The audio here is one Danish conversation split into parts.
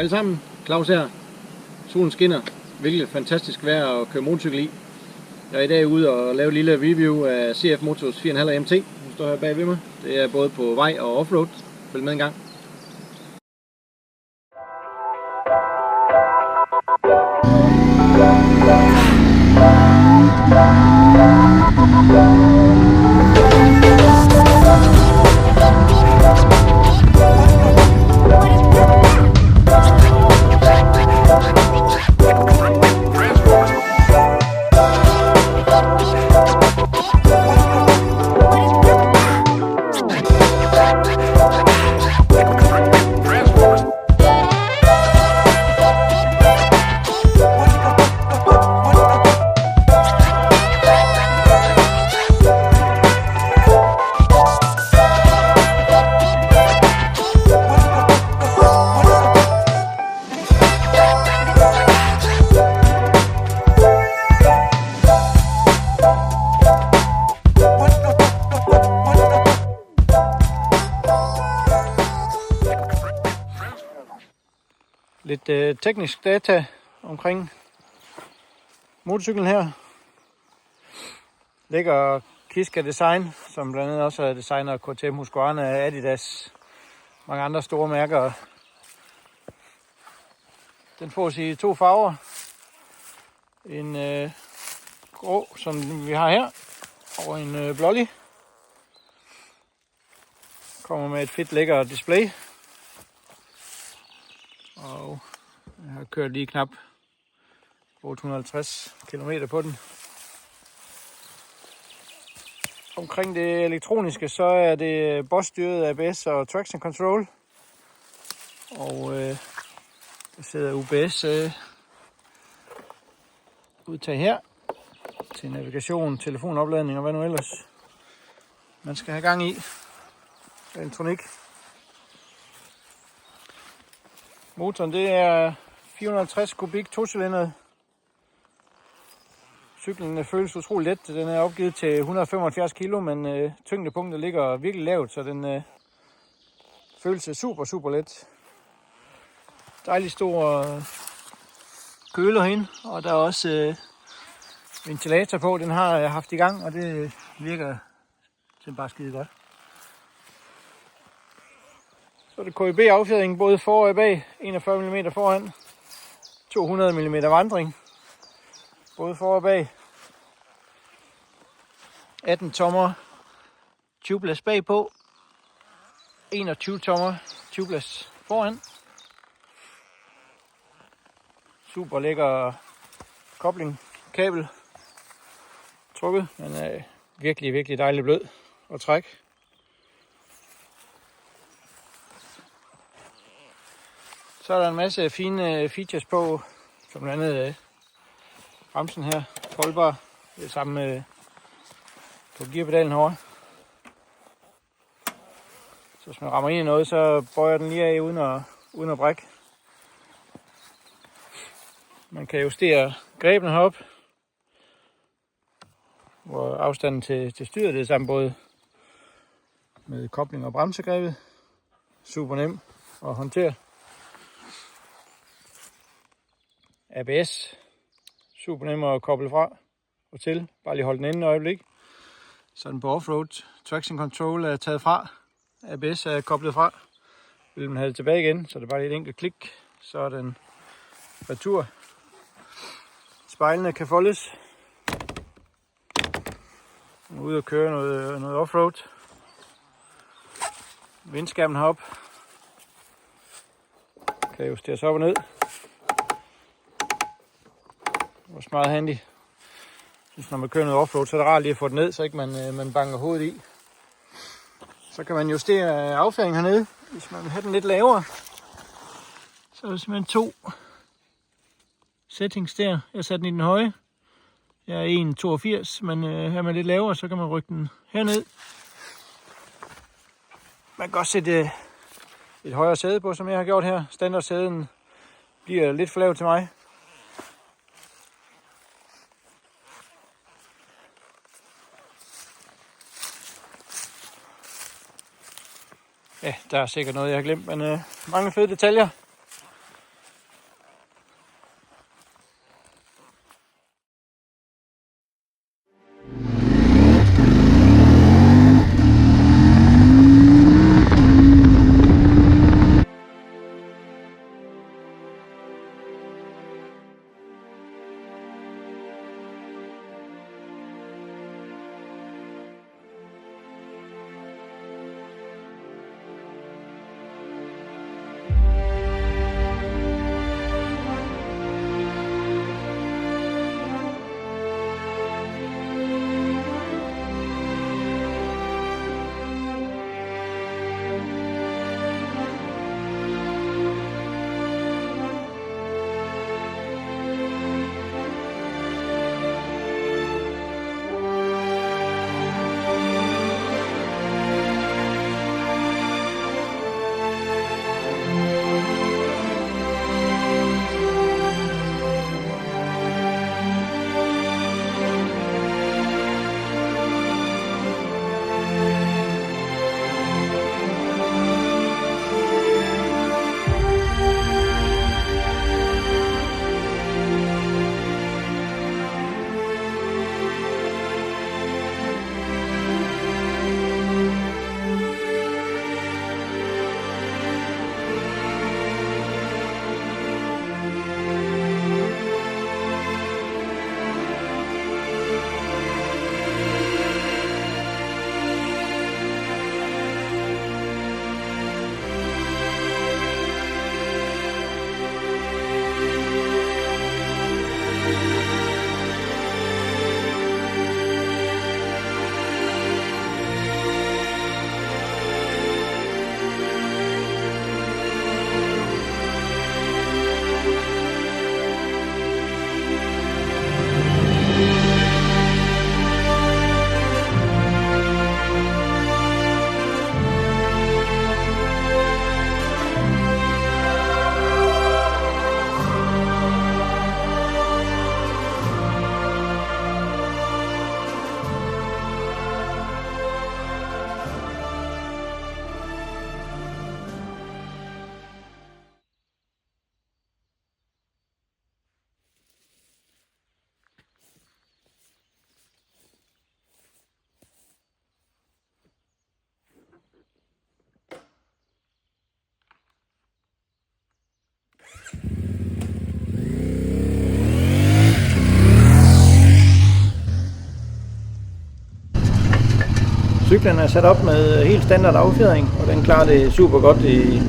alle sammen, Claus her. Solen skinner. Virkelig fantastisk vejr at køre motorcykel i. Jeg er i dag ude og lave et lille review af CF Motos 4.5 MT. Nu står her bag ved mig. Det er både på vej og offroad. Følg med en gang. Lidt teknisk data omkring motorcyklen her. Ligger Kiska Design, som blandt andet også er designer KTM, Husqvarna, Adidas, mange andre store mærker. Den fås i to farver. En grå, som vi har her, og en blålig. Kommer med et fedt lækker display. Og jeg har kørt lige knap 850 km på den. Omkring det elektroniske, så er det Bosch-styret ABS og Traction Control. Og der sidder UBS udtag her til navigation, telefonopladning og hvad nu ellers man skal have gang i. Elektronik. Motoren det er 450 kubik tocylindret. Cyklen føles utrolig let. Den er opgivet til 175 kg, men tyngdepunktet ligger virkelig lavt, så den føles super let. Dejlig stor køler herinde, og der er også ventilator på. Den har jeg haft i gang, og det virker simpelthen bare skide godt. Så er det KIB affjedring både for og bag, 41 mm foran, 200 mm vandring, både for og bag, 18 tommer tubeless bagpå, 21 tommer tubeless foran. Super lækker kobling, kabel, trukket, men er virkelig dejligt blød at trække. Så er der en masse fine features på, som blandt andet bremsen her, holdbar, det er sammen på gearpedalen herovre. Så hvis man rammer ind i noget, så bøjer den lige af uden at brække. Man kan justere grebene heroppe, hvor afstanden til styret det er sammen både med kobling og bremsegrebet. Super nem at håndtere. ABS, super nem at koble fra og til. Bare lige holde den inde et øjeblik. Så den på offroad. Traction Control er taget fra. ABS er koblet fra. Vil man have det tilbage igen, så det er bare et enkelt klik. Så er den retur. Spejlene kan foldes. Ude og køre noget offroad. Vindskærmen heroppe. Kan justeres op og ned. Det var meget handy. Synes, når man kører noget offroad, så er det rart lige at få det ned, så ikke man banker hovedet i. Så kan man justere affjedringen hernede, hvis man vil have den lidt lavere. Så er der simpelthen to settings der. Jeg satte den i den høje. Jeg er 1,82, men her med lidt lavere, så kan man rykke den herned. Man kan også sætte et højere sæde på, som jeg har gjort her. Standardsæden bliver lidt for lavt til mig. Ja, der er sikkert noget, jeg har glemt, men mange fede detaljer. Cyklen er sat op med helt standard affjedring, og den klarer det super godt i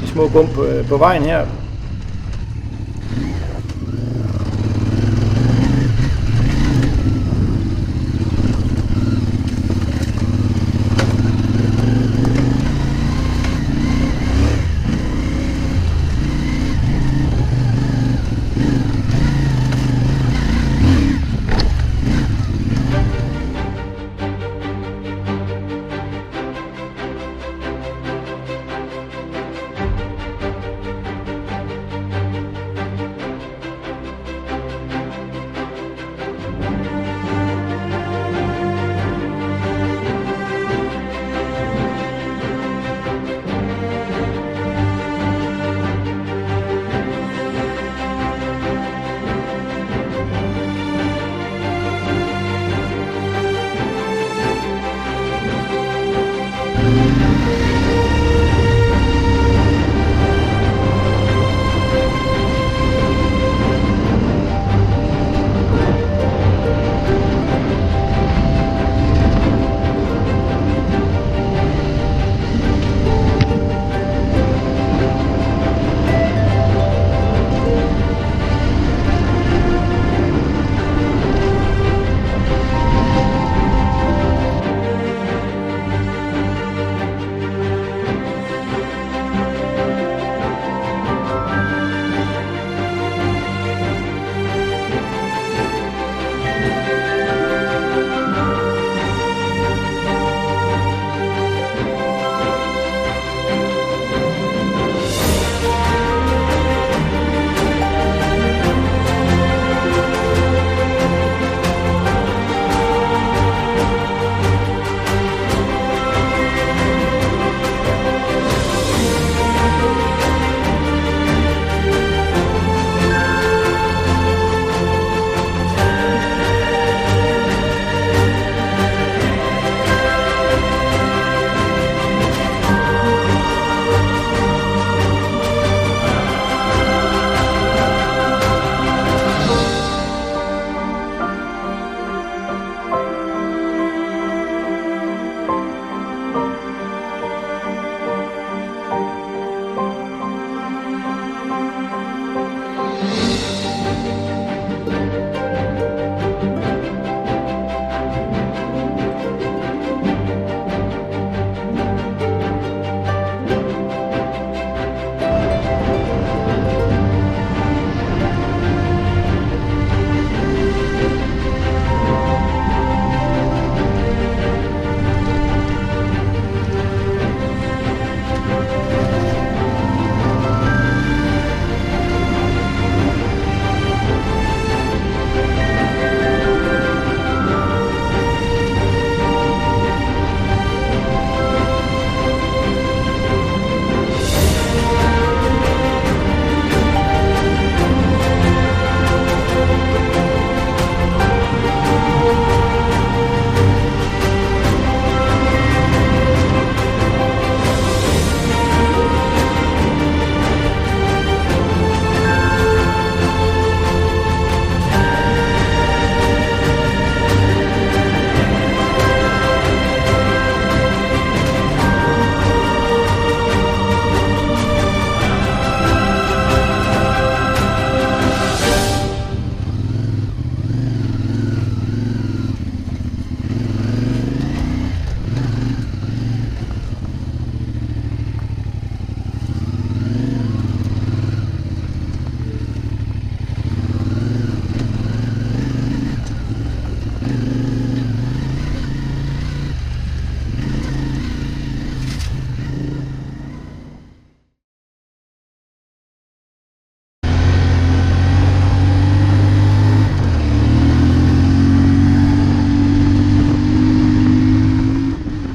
små bump på vejen her.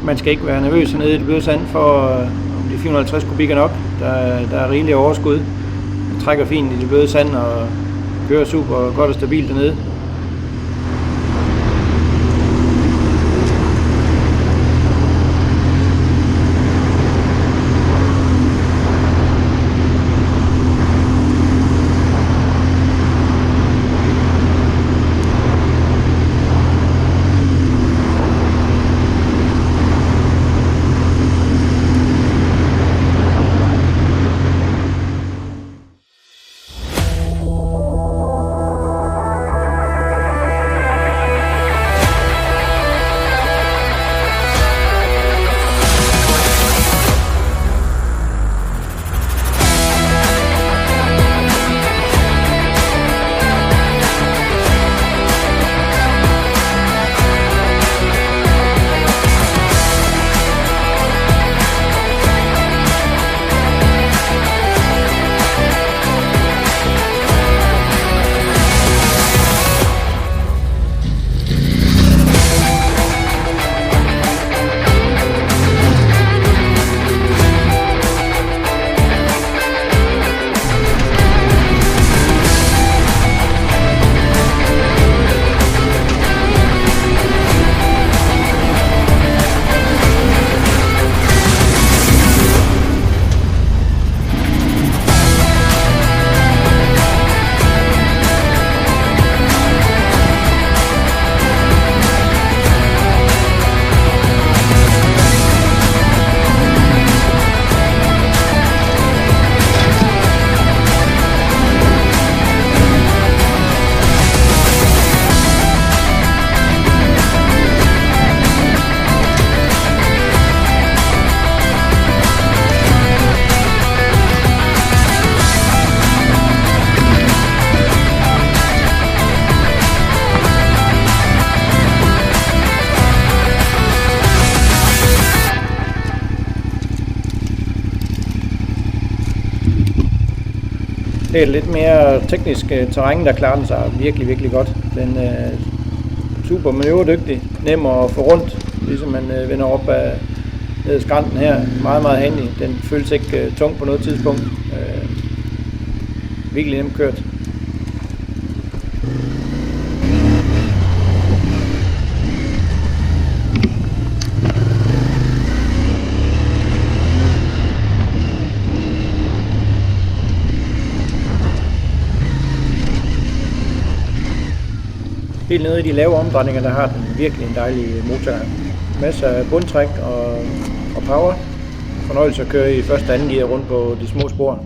Man skal ikke være nervøs hernede i det bløde sand, for om de 450 kubik er nok. Der er rigeligt overskud. Det trækker fint i det bløde sand og kører super godt og stabilt dernede. Det er lidt mere teknisk terræn, der klarer den sig virkelig, virkelig godt. Den er super manøvredygtig, nem at få rundt, ligesom man vender op ad ned ad skrænten her. Meget, meget handy. Den føles ikke tung på noget tidspunkt. Virkelig nemt kørt. Helt nede i de lave omdrejninger, der har den virkelig en dejlig motor. Masser af bundtræk og power. Fornøjelse at køre i første og anden gear rundt på de små spor.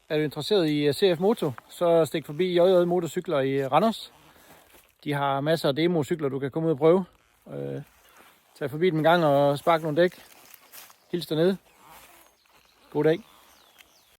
Er du interesseret i CF Moto, så stik forbi JJ Motorcykler i Randers. De har masser af democykler, du kan komme ud og prøve. Tag forbi dem en gang og spark nogle dæk. Hils dernede. God dag.